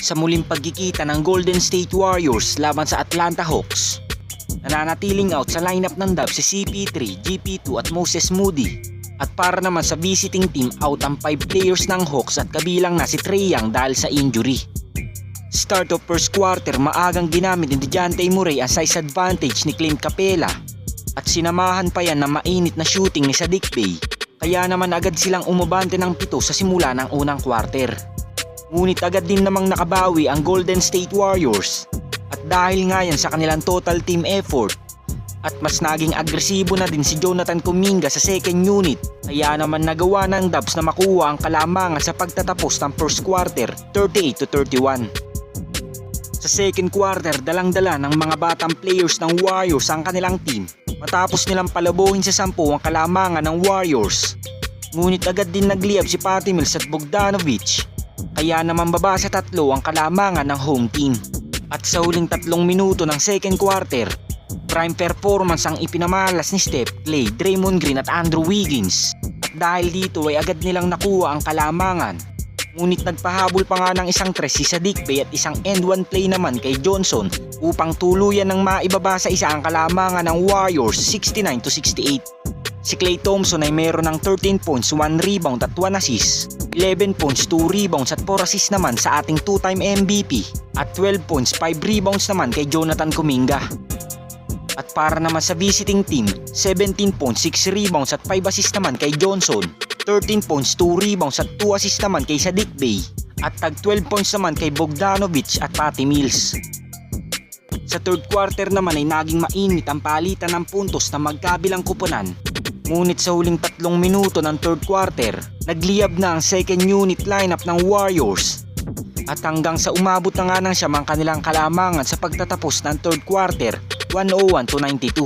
sa muling pagkikita ng Golden State Warriors laban sa Atlanta Hawks. Nananatiling out sa lineup ng Dubs si CP3, GP2 at Moses Moody. At para naman sa visiting team, out ang 5 players ng Hawks at kabilang na si Trae Young dahil sa injury. Start of first quarter, maagang ginamit ni DeJounte Murray ang size advantage ni Clint Capela at sinamahan pa yan ng mainit na shooting ni Saddiq Bey, kaya naman agad silang umabante ng 7 sa simula ng unang quarter. Ngunit agad din namang nakabawi ang Golden State Warriors at dahil nga yan sa kanilang total team effort at mas naging agresibo na din si Jonathan Kuminga sa second unit, kaya naman nagawa ng Dubs na makuha ang kalamangan sa pagtatapos ng first quarter 38-31. Sa second quarter, dalang-dala ng mga batang players ng Warriors ang kanilang team matapos nilang palabuhin sa 10 ang kalamangan ng Warriors. Ngunit agad din nagliyab si Patty Mills at Bogdanovic, kaya naman baba sa 3 ang kalamangan ng home team. At sa huling 3 minuto ng second quarter, prime performance ang ipinamalas ni Steph, Clay, Draymond Green at Andrew Wiggins. At dahil dito ay agad nilang nakuha ang kalamangan. Ngunit nagpahabol pa nga ng isang 3 si Saddiq Bey at isang end one play naman kay Johnson upang tuluyan ng maibaba sa isa ang kalamangan ng Warriors 69-68. Si Klay Thompson ay meron ng 13 points, 1 rebound at 1 assist, 11 points, 2 rebounds at 4 assists naman sa ating 2-time MVP at 12 points, 5 rebounds naman kay Jonathan Kuminga. At para naman sa visiting team, 17 points, 6 rebounds at 5 assists naman kay Johnson, 13 points, 2 rebounds at 2 assists naman kay Saddiq Bey at tag 12 points naman kay Bogdanovic at Patty Mills. Sa third quarter naman ay naging mainit ang palitan ng puntos na magkabilang kupunan. Ngunit sa huling 3 minuto ng third quarter, nagliyab na ang second unit lineup ng Warriors. At hanggang sa umabot na nga ng siyam ang kanilang kalamangan sa pagtatapos ng third quarter, 101-92.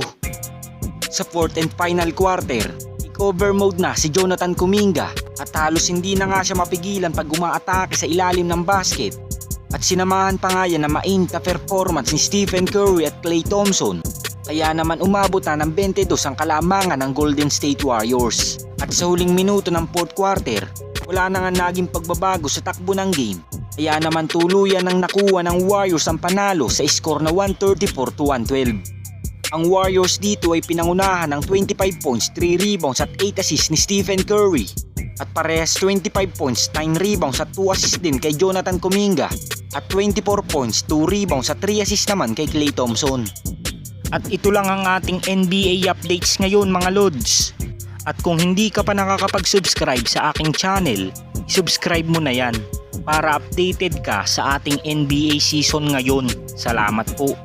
Sa fourth and final quarter, take-over mode na si Jonathan Kuminga at halos hindi na nga siya mapigilan pag umaatake sa ilalim ng basket. At sinamahan pa nga yan na mainit na performance ni Stephen Curry at Klay Thompson. Kaya naman umabot na ng 22 ang kalamangan ng Golden State Warriors. At sa huling minuto ng fourth quarter, wala na nga naging pagbabago sa takbo ng game. Kaya naman tuluyan ng nakuha ng Warriors ang panalo sa score na 134-112. Ang Warriors dito ay pinangunahan ng 25 points, 3 rebounds at 8 assists ni Stephen Curry. At parehas 25 points, 9 rebounds at 2 assists din kay Jonathan Kuminga. At 24 points, 2 rebounds at 3 assists naman kay Klay Thompson. At ito lang ang ating NBA updates ngayon mga Lods. At kung hindi ka pa nakakapag-subscribe sa aking channel, subscribe mo na yan para updated ka sa ating NBA season ngayon. Salamat po.